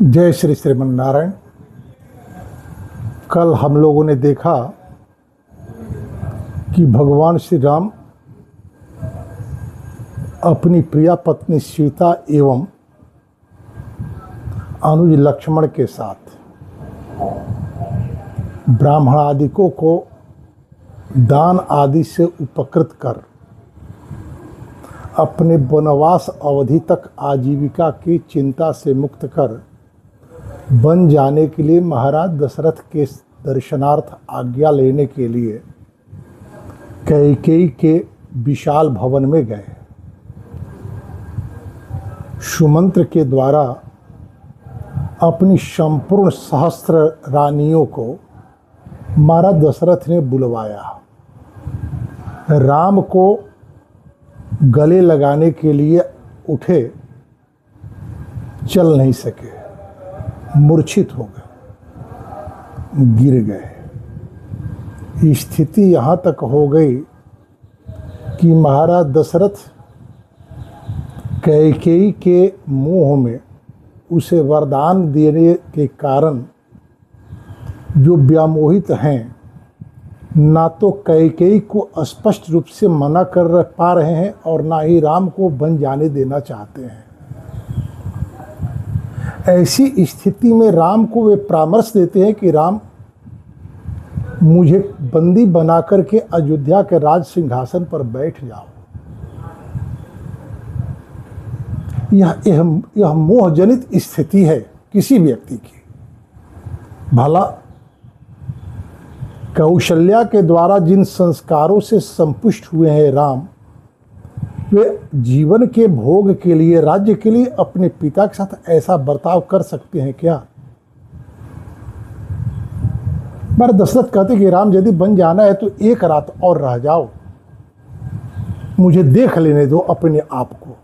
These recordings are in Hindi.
जय श्री श्रीमन नारायण। कल हम लोगों ने देखा कि भगवान श्री राम अपनी प्रिया पत्नी सीता एवं अनुज लक्ष्मण के साथ ब्राह्मण आदिकों को दान आदि से उपकृत कर अपने वनवास अवधि तक आजीविका की चिंता से मुक्त कर वन जाने के लिए महाराज दशरथ के दर्शनार्थ आज्ञा लेने के लिए कैकेयी के विशाल भवन में गए। सुमंत्र के द्वारा अपनी संपूर्ण सहस्त्र रानियों को महाराज दशरथ ने बुलवाया। राम को गले लगाने के लिए उठे, चल नहीं सके, मूर्छित हो गए, गिर गए। स्थिति यहाँ तक हो गई कि महाराज दशरथ कैकेयी के मोह में उसे वरदान देने के कारण जो व्यामोहित हैं, ना तो कैकेयी को स्पष्ट रूप से मना कर पा रहे हैं और ना ही राम को वन जाने देना चाहते हैं। ऐसी स्थिति में राम को वे परामर्श देते हैं कि राम, मुझे बंदी बना करके अयोध्या के राज सिंहासन पर बैठ जाओ। यह मोहजनित स्थिति है किसी व्यक्ति की। भला कौशल्या के द्वारा जिन संस्कारों से संपुष्ट हुए हैं राम, वे जीवन के भोग के लिए, राज्य के लिए अपने पिता के साथ ऐसा बर्ताव कर सकते हैं क्या? पर दशरथ कहते कि राम, यदि बन जाना है तो एक रात और रह जाओ, मुझे देख लेने दो अपने आप को।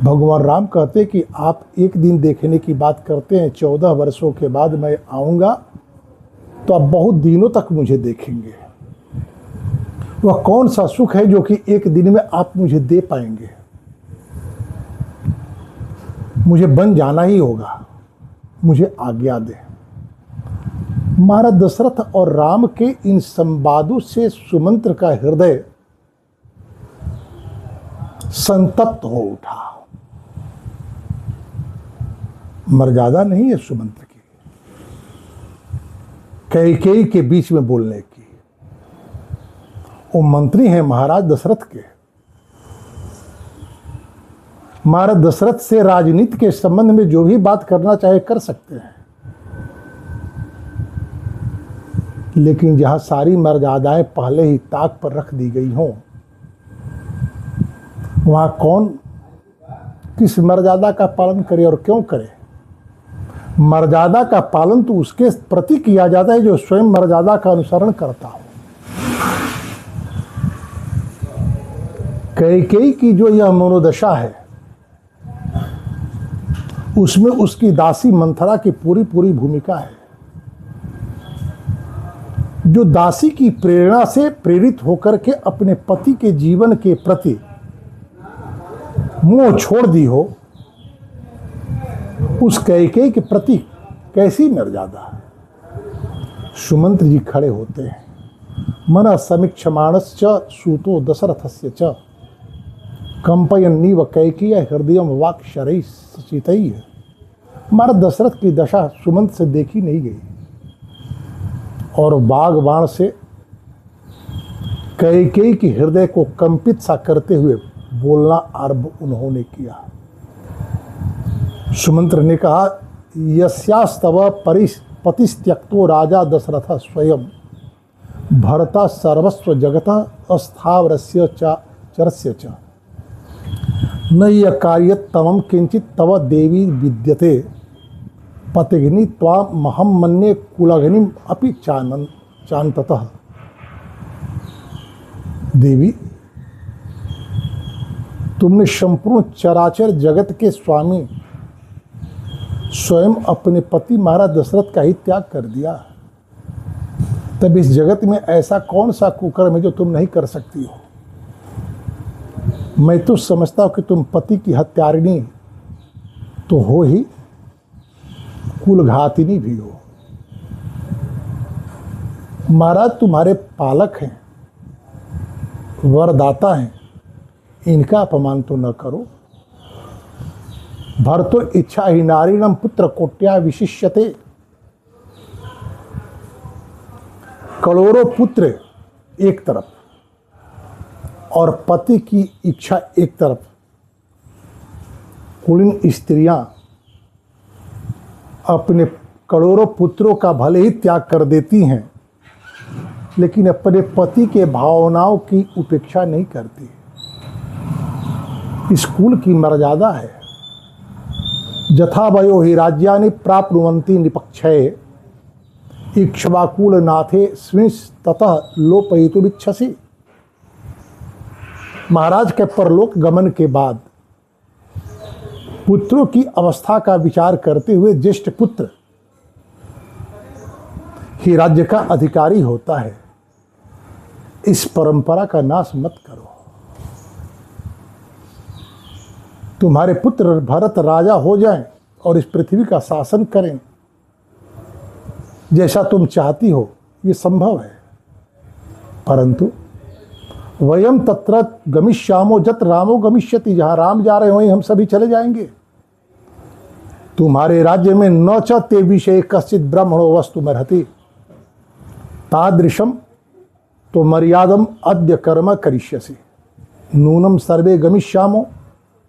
भगवान राम कहते कि आप एक दिन देखने की बात करते हैं, 14 वर्षों के बाद मैं आऊँगा तो आप बहुत दिनों तक मुझे देखेंगे। वह कौन सा सुख है जो कि एक दिन में आप मुझे दे पाएंगे? मुझे बन जाना ही होगा, मुझे आज्ञा दे। महाराज दशरथ और राम के इन संवादों से सुमंत्र का हृदय संतप्त हो उठा। मर्यादा नहीं है सुमंत्र की कैकेयी के बीच में बोलने की। वो मंत्री हैं महाराज दशरथ के। महाराज दशरथ से राजनीति के संबंध में जो भी बात करना चाहे कर सकते हैं, लेकिन जहां सारी मर्यादाएं पहले ही ताक पर रख दी गई हों, वहां कौन किस मर्यादा का पालन करे और क्यों करे? मर्यादा का पालन तो उसके प्रति किया जाता है जो स्वयं मर्यादा का अनुसरण करता हो। कैकेयी की जो यह मनोदशा है, उसमें उसकी दासी मंथरा की पूरी पूरी भूमिका है, जो दासी की प्रेरणा से प्रेरित होकर के अपने पति के जीवन के प्रति मोह छोड़ दी हो। उस कैकेयी के प्रति कैसी मर्यादा? सुमंत्र जी खड़े होते हैं। मन समीक्षमाणश्च सूतो दशरथस्य च कंपयन्नीव कैकेयी हृदयम वाक शरैः सचितैः। महाराज दशरथ की दशा सुमंत्र से देखी नहीं गई और बाग बाण से कैकेयी की हृदय को कंपित सा करते हुए बोलना आरंभ उन्होंने किया। सुमंत्र ने कहा, यस्यास्तव पतिस्त्यक्तो राजा दशरथ स्वयं भरता सर्वस्व जगतः अस्थावरस्य च चरस्य च न यकार्यत् तमं किंचित तव देवी विद्यते पतिघ्नि त्वां महं मन्ये कुलघ्निम् अपि चान्ततः। देवी, तुमने संपूर्ण चराचर जगत के स्वामी स्वयं अपने पति महाराज दशरथ का ही त्याग कर दिया, तब इस जगत में ऐसा कौन सा कुकर्म है जो तुम नहीं कर सकती हो? मैं तो समझता हूं कि तुम पति की हत्यारिणी तो हो ही, कुलघातिनी भी हो। महाराज तुम्हारे पालक हैं, वरदाता हैं, इनका अपमान तो न करो। भर्तु इच्छा ही नारीणम पुत्र कोट्या विशिष्यते। करोड़ों पुत्र एक तरफ और पति की इच्छा एक तरफ, कुलीन स्त्रियां अपने करोड़ों पुत्रों का भले ही त्याग कर देती हैं, लेकिन अपने पति के भावनाओं की उपेक्षा नहीं करती। इस कुल की मर्यादा है। जथा वयो हि राज्यानि प्राप्नुवन्ति निपक्षये इक्ष्वाकुल नाथे स्विंस ततः लोपयितुमिच्छसि। महाराज के परलोक गमन के बाद पुत्रों की अवस्था का विचार करते हुए ज्येष्ठ पुत्र ही राज्य का अधिकारी होता है। इस परंपरा का नाश मत करो। तुम्हारे पुत्र भरत राजा हो जाएं और इस पृथ्वी का शासन करें, जैसा तुम चाहती हो, ये संभव है। परंतु वयम तत्र गमिष्यामो जत रामो गमिष्यति। जहां राम जा रहे हो वहीं हम सभी चले जाएंगे। तुम्हारे राज्य में न च ते विषय कश्चित ब्रह्मणो वस्तु मर्हति तादृशम तो मर्यादम अद्य कर्म करिष्यसि। नूनम सर्वे गमिष्यामो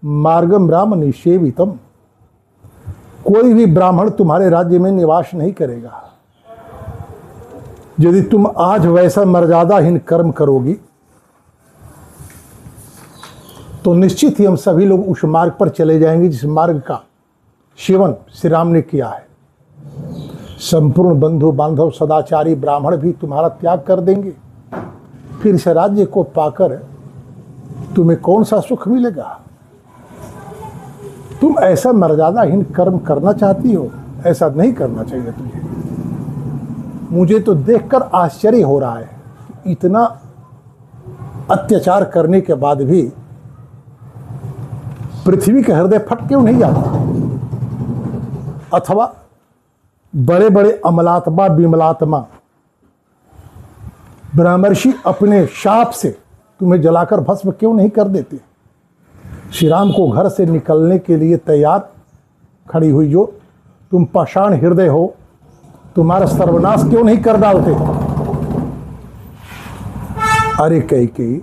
मार्गम राम निषेवितम। कोई भी ब्राह्मण तुम्हारे राज्य में निवास नहीं करेगा। यदि तुम आज वैसा मर्यादाहीन कर्म करोगी तो निश्चित ही हम सभी लोग उस मार्ग पर चले जाएंगे जिस मार्ग का सेवन श्री राम ने किया है। संपूर्ण बंधु बांधव सदाचारी ब्राह्मण भी तुम्हारा त्याग कर देंगे। फिर इस राज्य को पाकर तुम्हें कौन सा सुख मिलेगा? तुम ऐसा मर्यादाहीन कर्म करना चाहती हो, ऐसा नहीं करना चाहिए तुझे। मुझे तो देखकर आश्चर्य हो रहा है कि इतना अत्याचार करने के बाद भी पृथ्वी का हृदय फट क्यों नहीं जाता? अथवा बड़े बड़े अमलात्मा विमलात्मा ब्रह्मर्षि अपने शाप से तुम्हें जलाकर भस्म क्यों नहीं कर देते? श्री राम को घर से निकलने के लिए तैयार खड़ी हुई जो तुम पाषाण हृदय हो, तुम्हारा सर्वनाश क्यों नहीं कर डालते? अरे कैकेयी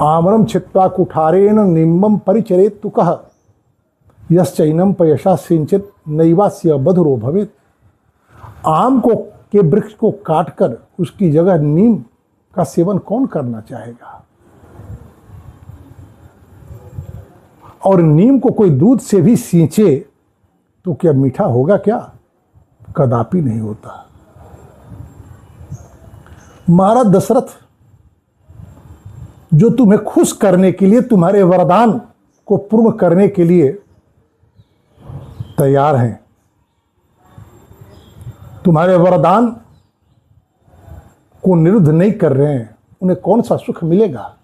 आमरम छित्वा कुठारेण निम्बम परिचरेत तु कह यश्चैनम पयशा सिंचित नैवास्य बधुरो भवेत। आम को के वृक्ष को काटकर उसकी जगह नीम का सेवन कौन करना चाहेगा? और नीम को कोई दूध से भी सींचे तो क्या मीठा होगा क्या? कदापि नहीं होता। महाराज दशरथ जो तुम्हें खुश करने के लिए, तुम्हारे वरदान को पूर्ण करने के लिए तैयार हैं, तुम्हारे वरदान को निरुद्ध नहीं कर रहे हैं, उन्हें कौन सा सुख मिलेगा?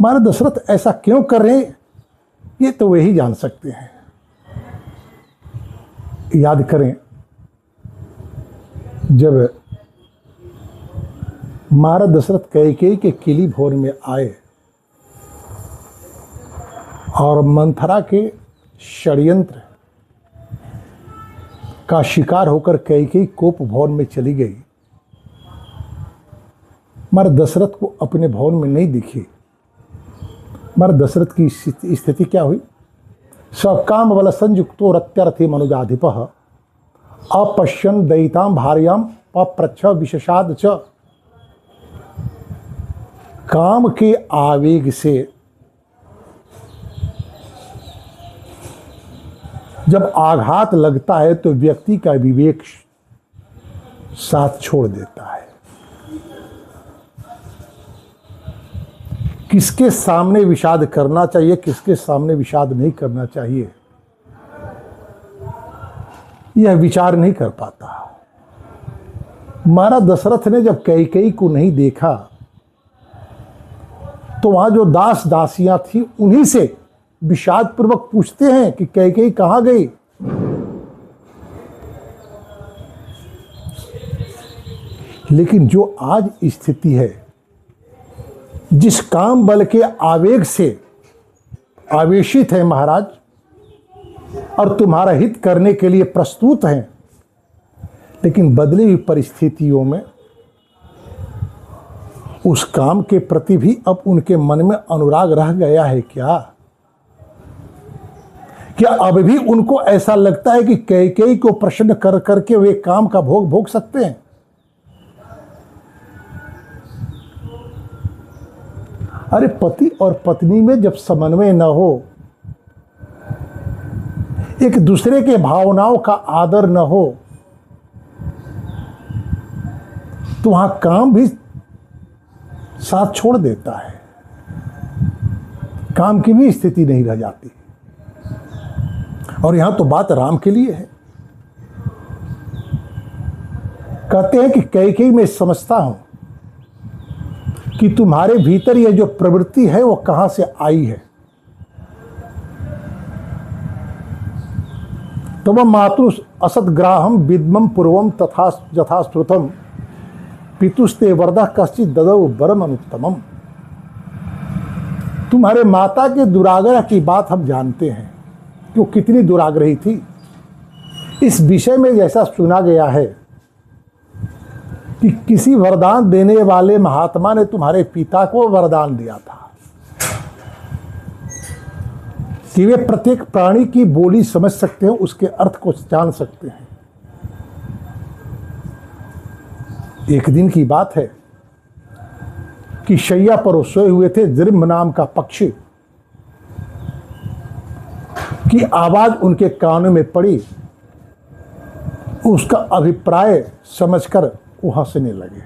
महाराज दशरथ ऐसा क्यों कर रहे हैं, ये तो वे ही जान सकते हैं। याद करें, जब महाराज दशरथ कैकेयी के किली भोर में आए और मंथरा के षड्यंत्र का शिकार होकर कैकेयी कोप भवन में चली गई, महाराज दशरथ को अपने भवन में नहीं दिखी। महाराज दशरथ की स्थिति क्या हुई? सकाम बल संयुक्तो रत्यर्थे मनुजाधिपः अपश्यन दयितां भार्यां पप्रच्छ विशेषाद च। काम के आवेग से जब आघात लगता है तो व्यक्ति का विवेक साथ छोड़ देता है। किसके सामने विषाद करना चाहिए, किसके सामने विषाद नहीं करना चाहिए, यह विचार नहीं कर पाता। महाराज दशरथ ने जब कैकेयी को नहीं देखा तो वहां जो दास दासियां थी उन्हीं से विषाद पूर्वक पूछते हैं कि कैकेयी कहाँ गई। लेकिन जो आज स्थिति है, जिस काम बल के आवेग से आवेशित है महाराज और तुम्हारा हित करने के लिए प्रस्तुत हैं, लेकिन बदली हुई परिस्थितियों में उस काम के प्रति भी अब उनके मन में अनुराग रह गया है क्या? क्या अब भी उनको ऐसा लगता है कि कैकेयी को प्रसन्न कर करके वे काम का भोग भोग सकते हैं? अरे पति और पत्नी में जब समन्वय न हो, एक दूसरे के भावनाओं का आदर न हो, तो वहां काम भी साथ छोड़ देता है, काम की भी स्थिति नहीं रह जाती। और यहां तो बात राम के लिए है। कहते हैं कि कैकेयी मैं समझता हूं कि तुम्हारे भीतर ये जो प्रवृत्ति है वो कहां से आई है। तब मातृ असद्ग्राहम विद्मम पूर्वम तथा यथाश्रुतम पितुस्ते वरदा कश्चित ददौ वरम अनुत्तमम। तुम्हारे माता के दुराग्रह की बात हम जानते हैं कि वो कितनी दुराग्रही थी। इस विषय में जैसा सुना गया है कि किसी वरदान देने वाले महात्मा ने तुम्हारे पिता को वरदान दिया था कि वे प्रत्येक प्राणी की बोली समझ सकते हैं, उसके अर्थ को जान सकते हैं। एक दिन की बात है कि शैया पर सोए हुए थे, जिम्भ नाम का पक्षी की आवाज उनके कानों में पड़ी। उसका अभिप्राय समझकर वो हंसने लगे।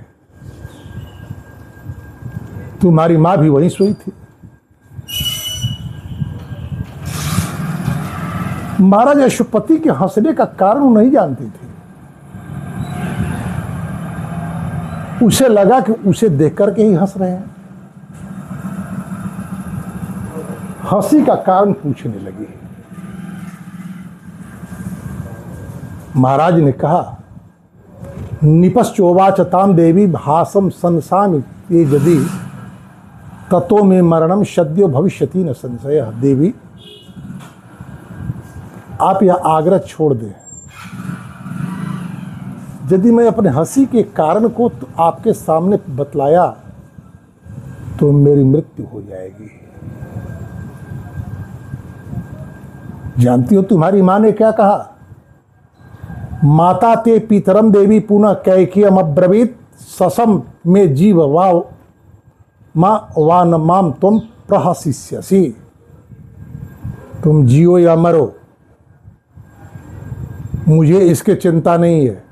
तुम्हारी मां भी वहीं सोई थी। महाराज अशुपति के हंसने का कारण वो नहीं जानती थी। उसे लगा कि उसे देख करके ही हंस रहे हैं। हंसी का कारण पूछने लगी। महाराज ने कहा, निपश्चोवाच ताम देवी भासम संसाम ये यदि ततो में मरणम सद्यो भविष्यति न संशय। देवी, आप यह आग्रह छोड़ दें। यदि मैं अपने हंसी के कारण को तो आपके सामने बतलाया तो मेरी मृत्यु हो जाएगी। जानती हो तुम्हारी मां ने क्या कहा? माता ते पितरम देवी पुनः कैकेयम अब्रवीत ससम में जीव वाव मां वान माम तुम प्रहसिष्यसि। तुम जियो या मरो, मुझे इसकी चिंता नहीं है।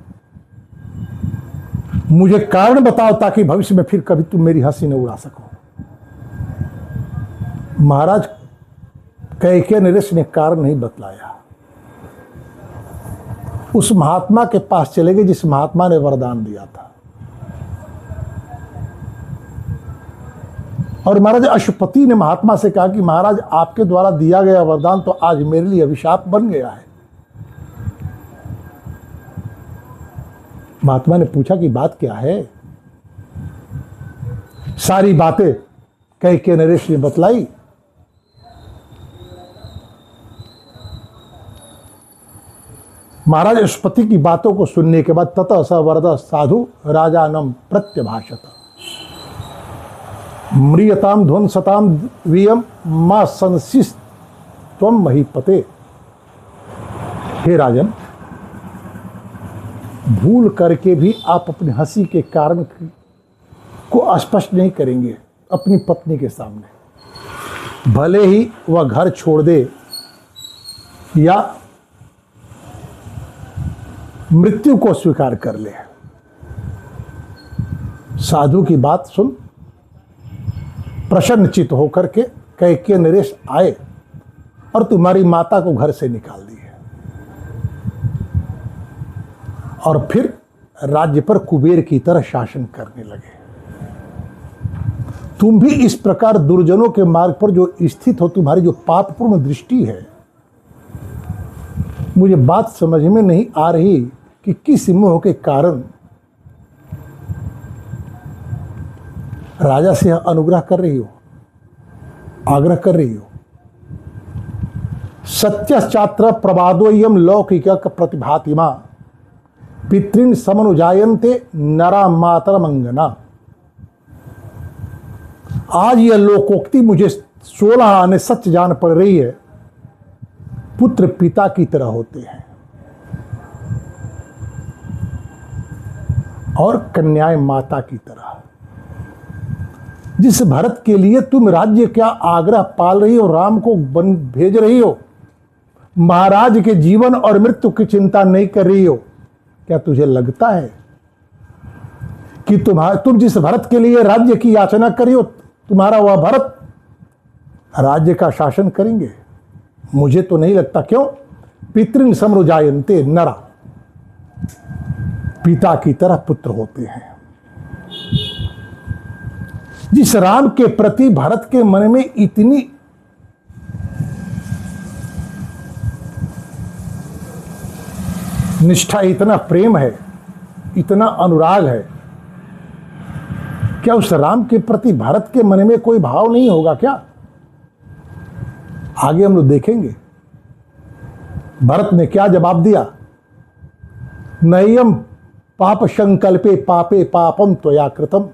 मुझे कारण बताओ ताकि भविष्य में फिर कभी तुम मेरी हंसी न उड़ा सको। महाराज कैकेयी नरेश ने कारण नहीं बतलाया। उस महात्मा के पास चले गए जिस महात्मा ने वरदान दिया था। और महाराज अशुपति ने महात्मा से कहा कि महाराज आपके द्वारा दिया गया वरदान तो आज मेरे लिए अभिशाप बन गया है। महात्मा ने पूछा कि बात क्या है? सारी बातें कैकेयी नरेश ने बतलाई। महाराज अशुपति की बातों को सुनने के बाद ततः स वरद साधु राजानम प्रत्यभाषत म्रियताम ध्वंसताम वियम मा संशिष त्वम महीपते। हे राजन, भूल करके भी आप अपनी हंसी के कारण को स्पष्ट नहीं करेंगे अपनी पत्नी के सामने। भले ही वह घर छोड़ दे या मृत्यु को स्वीकार कर ले। साधु की बात सुन प्रसन्नचित होकर के कैकेयी नरेश आए और तुम्हारी माता को घर से निकाल दिए और फिर राज्य पर कुबेर की तरह शासन करने लगे। तुम भी इस प्रकार दुर्जनों के मार्ग पर जो स्थित हो, तुम्हारी जो पापपूर्ण दृष्टि है, मुझे बात समझ में नहीं आ रही कि किस मोह के कारण राजा से अनुग्रह कर रही हो, आग्रह कर रही हो। सत्यश्चात्र प्रवादोयम लौकिक प्रतिभातिमा पितृन समनुजायन्ते नरा मातरमंगना। आज यह लोकोक्ति मुझे 16 आने सच जान पड़ रही है। पुत्र पिता की तरह होते हैं और कन्याएं माता की तरह। जिस भरत के लिए तुम राज्य का आग्रह पाल रही हो, राम को भेज रही हो, महाराज के जीवन और मृत्यु की चिंता नहीं कर रही हो, क्या तुझे लगता है कि तुम जिस भरत के लिए राज्य की याचना कर रही हो, तुम्हारा वह भरत राज्य का शासन करेंगे? मुझे तो नहीं लगता। क्यों? पितृन समरुजायन्ते नरा, पिता की तरह पुत्र होते हैं। जिस राम के प्रति भरत के मन में इतनी निष्ठा, इतना प्रेम है, इतना अनुराग है, क्या उस राम के प्रति भरत के मन में कोई भाव नहीं होगा क्या? आगे हम लोग देखेंगे भरत ने क्या जवाब दिया। नयम पाप संकल्पे पापे पापम त्वया कृतम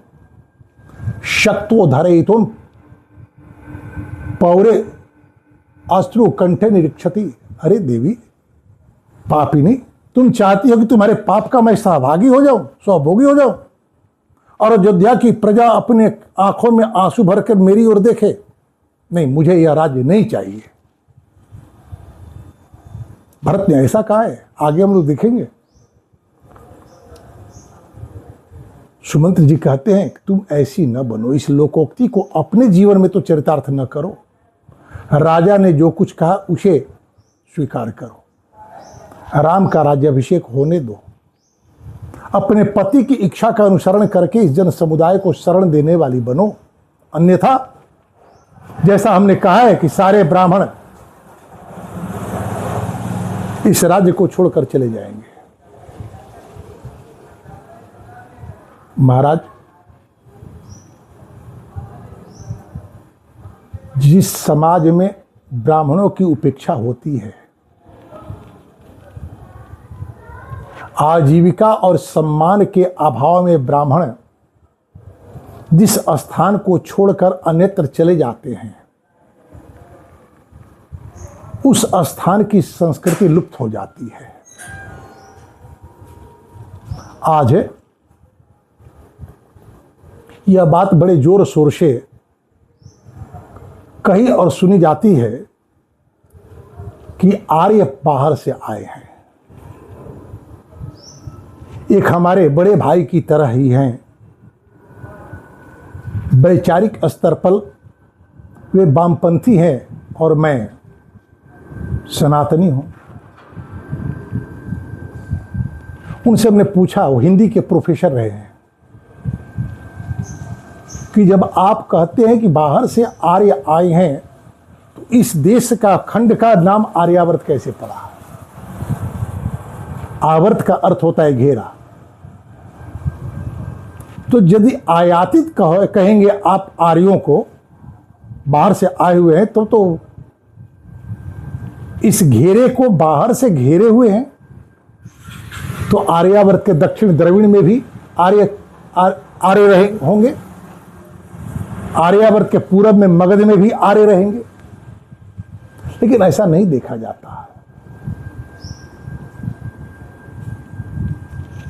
शक्तो धरयितुम पौरे अश्रु कंठे निरीक्षति। अरे देवी पापिनी, तुम चाहती हो कि तुम्हारे पाप का मैं सहभागी हो जाऊं, स्वभोगी हो जाऊं, और अयोध्या की प्रजा अपने आंखों में आंसू भरकर मेरी ओर देखे? नहीं, मुझे यह राज्य नहीं चाहिए। भरत ने ऐसा कहा है, आगे हम लोग देखेंगे। सुमंत्र जी कहते हैं कि तुम ऐसी न बनो, इस लोकोक्ति को अपने जीवन में तो चरितार्थ न करो। राजा ने जो कुछ कहा उसे स्वीकार करो, राम का राज्याभिषेक होने दो, अपने पति की इच्छा का अनुसरण करके इस जन समुदाय को शरण देने वाली बनो। अन्यथा जैसा हमने कहा है कि सारे ब्राह्मण इस राज्य को छोड़कर चले जाएंगे। महाराज, जिस समाज में ब्राह्मणों की उपेक्षा होती है, आजीविका और सम्मान के अभाव में ब्राह्मण जिस स्थान को छोड़कर अन्यत्र चले जाते हैं, उस स्थान की संस्कृति लुप्त हो जाती है। आज यह बात बड़े जोर शोर से कही और सुनी जाती है कि आर्य बाहर से आए हैं, एक हमारे बड़े भाई की तरह ही हैं। वैचारिक स्तर पर वे वामपंथी हैं और मैं सनातनी हूं। उनसे हमने पूछा, वो हिंदी के प्रोफेसर रहे हैं, कि जब आप कहते हैं कि बाहर से आर्य आए हैं, तो इस देश का खंड का नाम आर्यावर्त कैसे पड़ा? आवर्त का अर्थ होता है घेरा। तो यदि आयातित कहेंगे आप आर्यों को, बाहर से आए हुए हैं, तो इस घेरे को बाहर से घेरे हुए हैं, तो आर्यावर्त के दक्षिण द्रविड़ में भी आर्य रहे होंगे, आर्यावर्त के पूरब में मगध में भी आर्य रहेंगे। लेकिन ऐसा नहीं देखा जाता।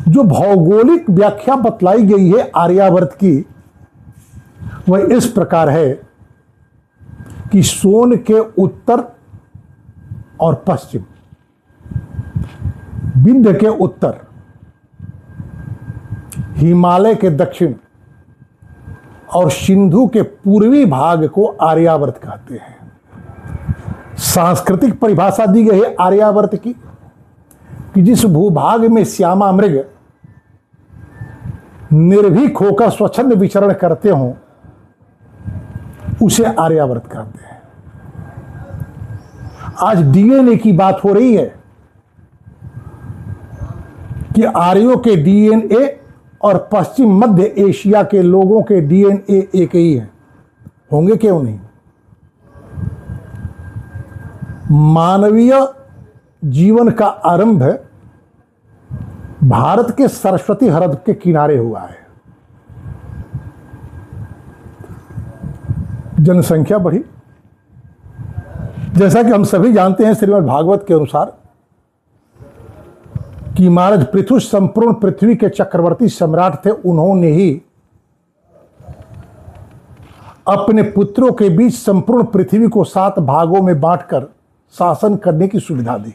जो भौगोलिक व्याख्या बतलाई गई है आर्यावर्त की, वह इस प्रकार है कि सोन के उत्तर और पश्चिम, विंध्य के उत्तर, हिमालय के दक्षिण और सिंधु के पूर्वी भाग को आर्यावर्त कहते हैं। सांस्कृतिक परिभाषा दी गई है आर्यावर्त की कि जिस भूभाग में श्यामा मृग निर्भीक होकर स्वच्छंद विचरण करते हों, उसे आर्यावर्त कहते हैं। आज डीएनए की बात हो रही है कि आर्यों के डीएनए और पश्चिम मध्य एशिया के लोगों के डीएनए एक ही है। होंगे क्यों नहीं? मानवीय जीवन का आरंभ भारत के सरस्वती ह्रद के किनारे हुआ है। जनसंख्या बढ़ी, जैसा कि हम सभी जानते हैं श्रीमद् भागवत के अनुसार कि महाराज पृथु संपूर्ण पृथ्वी के चक्रवर्ती सम्राट थे। उन्होंने ही अपने पुत्रों के बीच संपूर्ण पृथ्वी को 7 भागों में बांटकर शासन करने की सुविधा दी।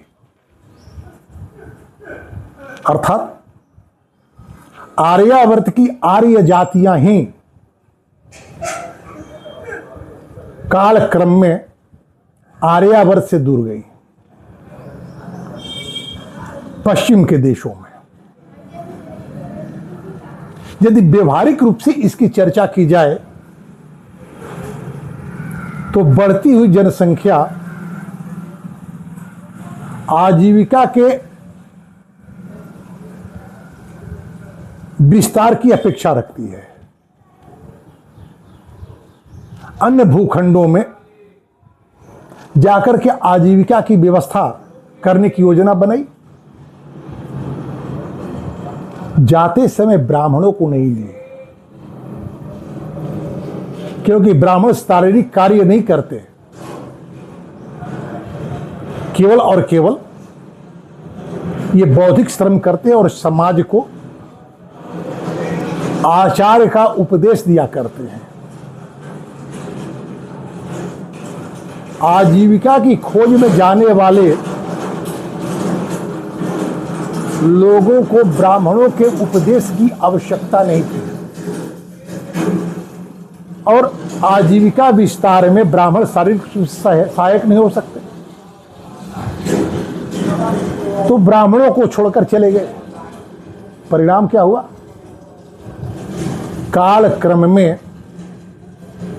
अर्थात आर्यावर्त की आर्य जातियां ही कालक्रम में आर्यावर्त से दूर गई पश्चिम के देशों में। यदि व्यवहारिक रूप से इसकी चर्चा की जाए तो बढ़ती हुई जनसंख्या आजीविका के विस्तार की अपेक्षा रखती है। अन्य भूखंडों में जाकर के आजीविका की व्यवस्था करने की योजना बनाई। जाते समय ब्राह्मणों को नहीं लिए, क्योंकि ब्राह्मण शारीरिक कार्य नहीं करते, केवल और केवल ये बौद्धिक श्रम करते और समाज को आचार्य का उपदेश दिया करते हैं। आजीविका की खोज में जाने वाले लोगों को ब्राह्मणों के उपदेश की आवश्यकता नहीं थी और आजीविका विस्तार में ब्राह्मण शारीरिक सहायक नहीं हो सकते, तो ब्राह्मणों को छोड़कर चले गए। परिणाम क्या हुआ? कालक्रम में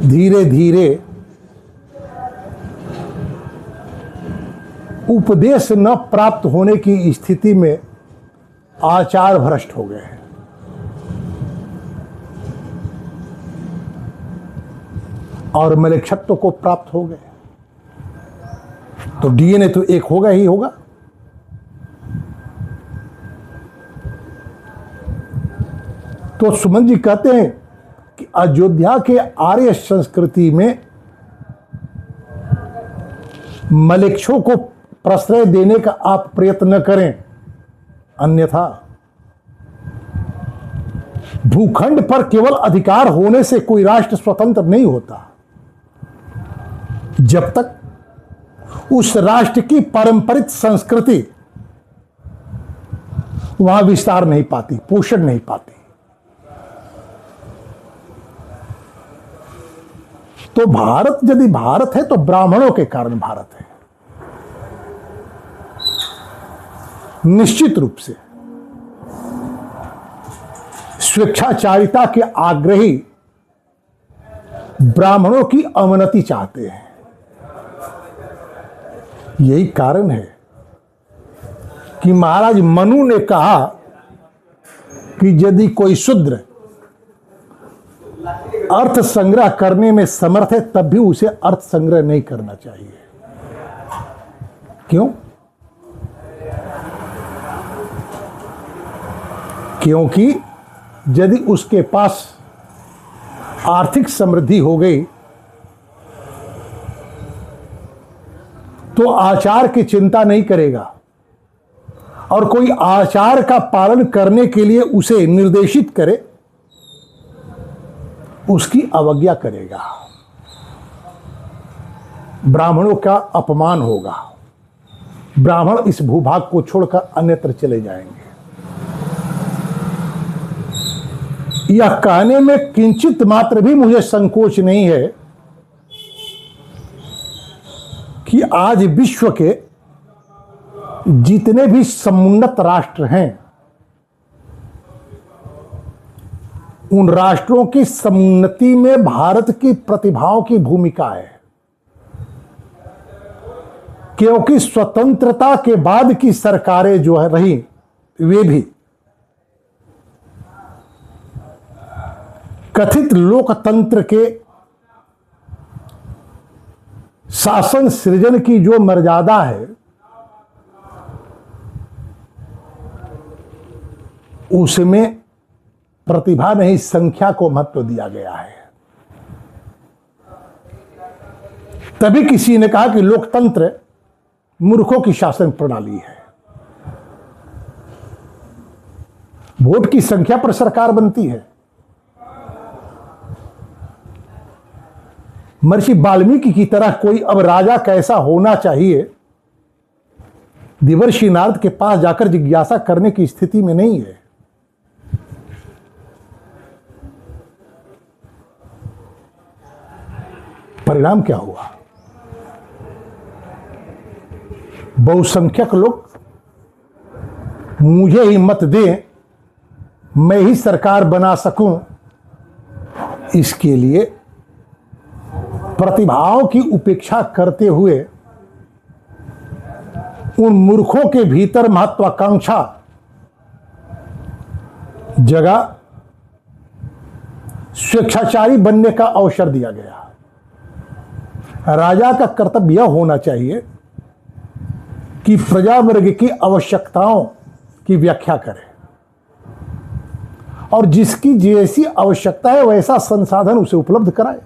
धीरे धीरे उपदेश न प्राप्त होने की स्थिति में आचार भ्रष्ट हो गए और मलेच्छत्व को प्राप्त हो गए। तो डीएनए तो एक होगा ही होगा। तो सुमन जी कहते हैं कि अयोध्या के आर्य संस्कृति में मलेच्छों को प्रश्रय देने का आप प्रयत्न न करें, अन्यथा भूखंड पर केवल अधिकार होने से कोई राष्ट्र स्वतंत्र नहीं होता। जब तक उस राष्ट्र की पारंपरिक संस्कृति वहां विस्तार नहीं पाती, पोषण नहीं पाती। तो भारत यदि भारत है तो ब्राह्मणों के कारण भारत है। निश्चित रूप से स्वेच्छाचारिता के आग्रही ब्राह्मणों की अवनति चाहते हैं। यही कारण है कि महाराज मनु ने कहा कि यदि कोई शूद्र अर्थ संग्रह करने में समर्थ है तब भी उसे अर्थ संग्रह नहीं करना चाहिए। क्यों? क्योंकि यदि उसके पास आर्थिक समृद्धि हो गई तो आचार की चिंता नहीं करेगा और कोई आचार का पालन करने के लिए उसे निर्देशित करे उसकी अवज्ञा करेगा। ब्राह्मणों का अपमान होगा। ब्राह्मण इस भूभाग को छोड़कर अन्यत्र चले जाएंगे। यह कहने में किंचित मात्र भी मुझे संकोच नहीं है कि आज विश्व के जितने भी समुन्नत राष्ट्र हैं उन राष्ट्रों की समुन्नति में भारत की प्रतिभाओं की भूमिका है, क्योंकि स्वतंत्रता के बाद की सरकारें जो है रही, वे भी कथित लोकतंत्र के शासन सृजन की जो मर्यादा है, उसमें प्रतिभा नहीं संख्या को महत्व दिया गया है। तभी किसी ने कहा कि लोकतंत्र मूर्खों की शासन प्रणाली है। वोट की संख्या पर सरकार बनती है। महर्षि वाल्मीकि की तरह कोई अब राजा कैसा होना चाहिए, देवर्षि नारद के पास जाकर जिज्ञासा करने की स्थिति में नहीं है। परिणाम क्या हुआ? बहुसंख्यक लोग मुझे ही मत दें, मैं ही सरकार बना सकूं, इसके लिए प्रतिभाओं की उपेक्षा करते हुए उन मूर्खों के भीतर महत्वाकांक्षा जगह स्वेच्छाचारी बनने का अवसर दिया गया। राजा का कर्तव्य यह होना चाहिए कि प्रजा वर्ग की आवश्यकताओं की व्याख्या करे और जिसकी जैसी आवश्यकता है वैसा संसाधन उसे उपलब्ध कराए।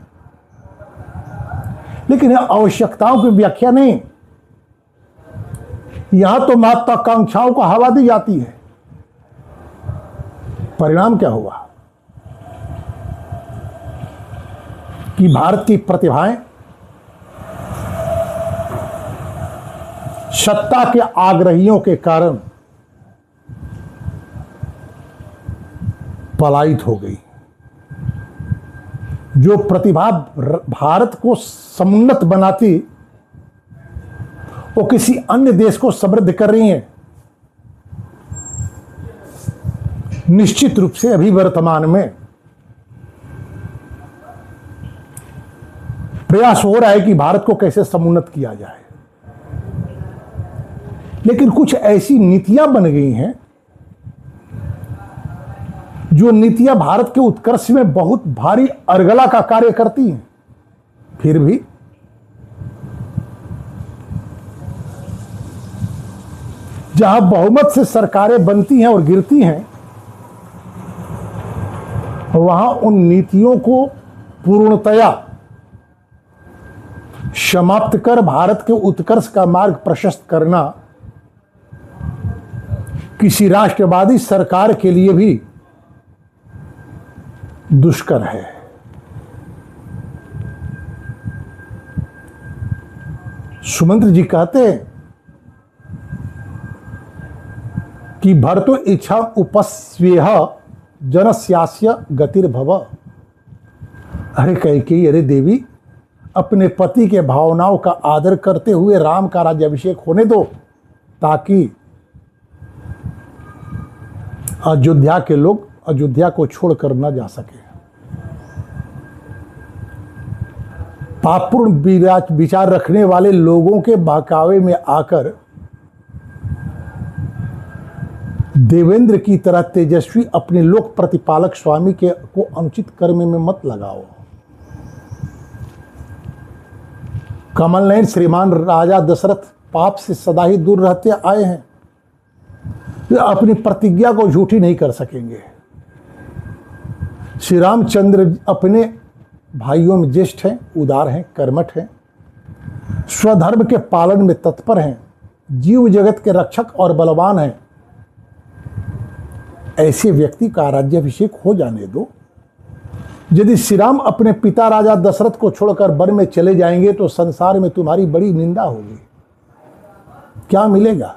लेकिन यह आवश्यकताओं की व्याख्या नहीं, यहां तो महत्वाकांक्षाओं को हवा दी जाती है। परिणाम क्या हुआ कि भारत की प्रतिभाएं सत्ता के आग्रहियों के कारण पलायित हो गई। जो प्रतिभा भारत को समुन्नत बनाती, वो किसी अन्य देश को समृद्ध कर रही हैं। निश्चित रूप से अभी वर्तमान में प्रयास हो रहा है कि भारत को कैसे समुन्नत किया जाए, लेकिन कुछ ऐसी नीतियां बन गई हैं जो नीतियां भारत के उत्कर्ष में बहुत भारी अर्गला का कार्य करती हैं। फिर भी जहां बहुमत से सरकारें बनती हैं और गिरती हैं, वहां उन नीतियों को पूर्णतया समाप्त कर भारत के उत्कर्ष का मार्ग प्रशस्त करना किसी राष्ट्रवादी सरकार के लिए भी दुष्कर है। सुमंत्र जी कहते हैं कि भर्तु इच्छा उपस्वेह जनस्यास्य गतिर्भव। अरे कैकेयी, अरे देवी, अपने पति के भावनाओं का आदर करते हुए राम का राज्याभिषेक होने दो, ताकि अयोध्या के लोग अयोध्या को छोड़कर न जा सके। पापपूर्ण विचार रखने वाले लोगों के बहकावे में आकर देवेंद्र की तरह तेजस्वी अपने लोक प्रतिपालक स्वामी के को अनुचित कर्म में मत लगाओ। कमल नयन श्रीमान राजा दशरथ पाप से सदा ही दूर रहते आए हैं। वे अपनी प्रतिज्ञा को झूठी नहीं कर सकेंगे। श्री रामचंद्र अपने भाइयों में ज्येष्ठ हैं, उदार हैं, कर्मठ हैं, स्वधर्म के पालन में तत्पर हैं, जीव जगत के रक्षक और बलवान हैं। ऐसे व्यक्ति का राज्याभिषेक हो जाने दो। यदि श्री राम अपने पिता राजा दशरथ को छोड़कर वन में चले जाएंगे तो संसार में तुम्हारी बड़ी निंदा होगी। क्या मिलेगा?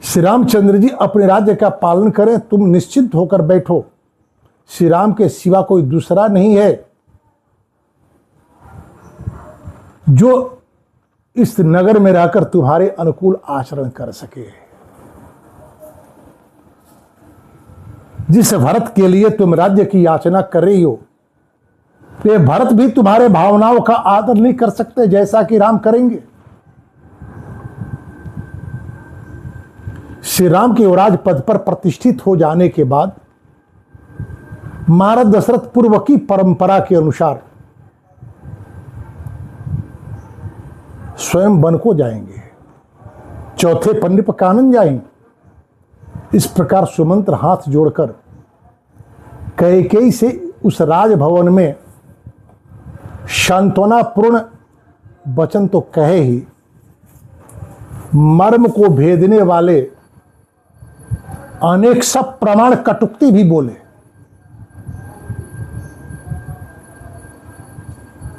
श्री रामचंद्र जी अपने राज्य का पालन करें, तुम निश्चिंत होकर बैठो। श्री राम के सिवा कोई दूसरा नहीं है जो इस नगर में रहकर तुम्हारे अनुकूल आचरण कर सके। जिस भरत के लिए तुम राज्य की याचना कर रही हो, वे भरत भी तुम्हारे भावनाओं का आदर नहीं कर सकते जैसा कि राम करेंगे। श्री राम के युवराज पद पर प्रतिष्ठित हो जाने के बाद महाराज दशरथ पूर्व की परंपरा के अनुसार स्वयं वन को जाएंगे, चौथे पन्ने पर कानन जाएंगे। इस प्रकार सुमंत्र हाथ जोड़कर कैकेयी से उस राजभवन में सांत्वनापूर्ण वचन तो कहे ही, मर्म को भेदने वाले अनेक सब प्रमाण कटुक्ति भी बोले,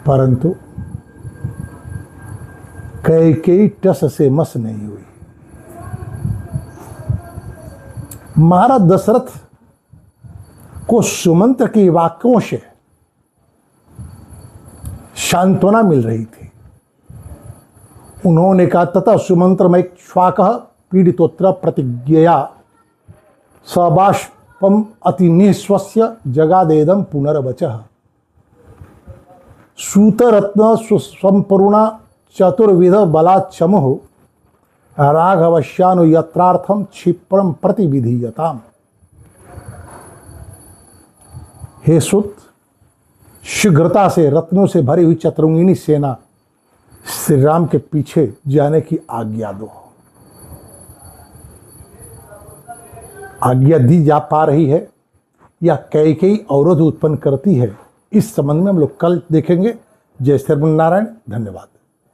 परंतु कैकेयी टस से मस नहीं हुई। महाराज दशरथ को सुमंत्र के वाक्यों से सांत्वना मिल रही थी। उन्होंने कहा, तथा सुमंत्रमय श्वाक पीड़ितोत्र प्रतिज्ञया सबाष्पम अति निःश्वस्य जगादेदम पुनर्वचः सूतरत्न संपूर्णा चतुर्विध बलाचमुः राघवश्यानु यत्रार्थम क्षिप्रम प्रतिविधीयताम। हे सुत, शीघ्रता से रत्नों से भरी हुई चतुरंगिनी सेना श्री राम के पीछे जाने की आज्ञा दो। आज्ञा दी जा पा रही है या कैकेयी अवरोध उत्पन्न करती है, इस संबंध में हम लोग कल देखेंगे। जय श्री नारायण। धन्यवाद।